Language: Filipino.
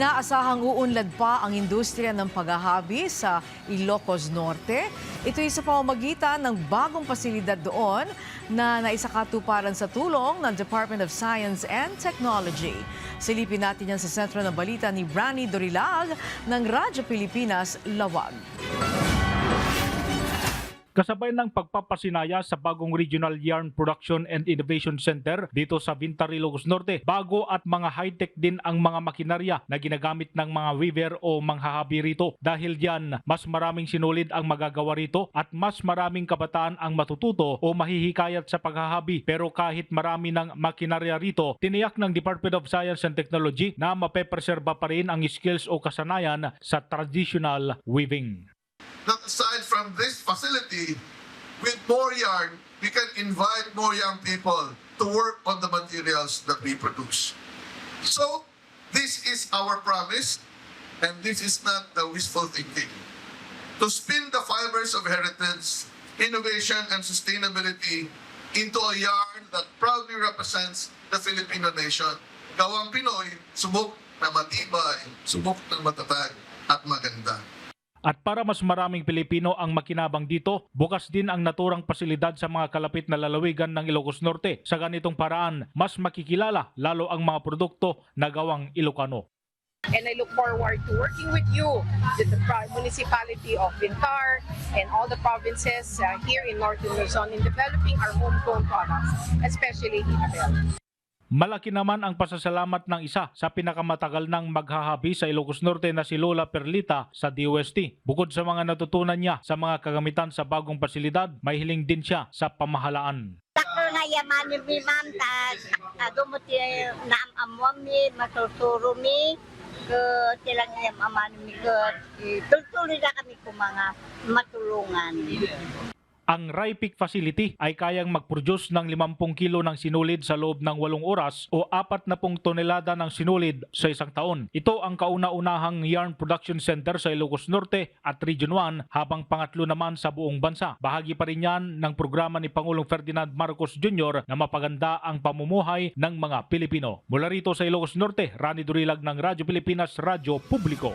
Inaasahang uunlad pa ang industriya ng paghahabi sa Ilocos Norte. Ito ay sa pamamagitan ng bagong pasilidad doon na naisakatuparan sa tulong ng Department of Science and Technology. Silipin natin yan sa sentro ng balita ni Brani Dorilag ng Radyo Pilipinas, Lawag. Kasabay ng pagpapasinaya sa bagong Regional Yarn Production and Innovation Center dito sa Vintar, Ilocos Norte, bago at mga high-tech din ang mga makinarya na ginagamit ng mga weaver o manghahabi rito. Dahil diyan, mas maraming sinulid ang magagawa rito at mas maraming kabataan ang matututo o mahihikayat sa paghahabi. Pero kahit marami ng makinarya rito, tiniyak ng Department of Science and Technology na mapepreserba pa rin ang skills o kasanayan sa traditional weaving. That aside from this facility, with more yarn, we can invite more young people to work on the materials that we produce. So, this is our promise, and this is not the wishful thinking. To spin the fibers of heritage, innovation, and sustainability into a yarn that proudly represents the Filipino nation. Gawang Pinoy, subok na matibay, subok na matatag at maganda. At para mas maraming Pilipino ang makinabang dito, bukas din ang naturang pasilidad sa mga kalapit na lalawigan ng Ilocos Norte. Sa ganitong paraan, mas makikilala lalo ang mga produkto na gawang Ilocano. And I look forward to working with you, the municipality of Vintar and all the provinces here in Northern Luzon in developing our homegrown products, especially Inabel. Malaki naman ang pasasalamat ng isa sa pinakamatagal ng maghahabi sa Ilocos Norte na si Lola Perlita sa DOST. Bukod sa mga natutunan niya sa mga kagamitan sa bagong pasilidad, may hiling din siya sa pamahalaan. Takol nga yaman yung mimam, dumot yung naamamwam mi, matuturo mi, tilang yung aman mi, tuloy na kami kung mga matulungan. Ang RIPIC facility ay kayang mag-produce ng 50 kilo ng sinulid sa loob ng 8 oras o 40 tonelada ng sinulid sa isang taon. Ito ang kauna-unahang yarn production center sa Ilocos Norte at Region 1 habang pangatlo naman sa buong bansa. Bahagi pa rin yan ng programa ni Pangulong Ferdinand Marcos Jr. na mapaganda ang pamumuhay ng mga Pilipino. Mula rito sa Ilocos Norte, Rani Dorilag ng Radyo Pilipinas, Radyo Publiko.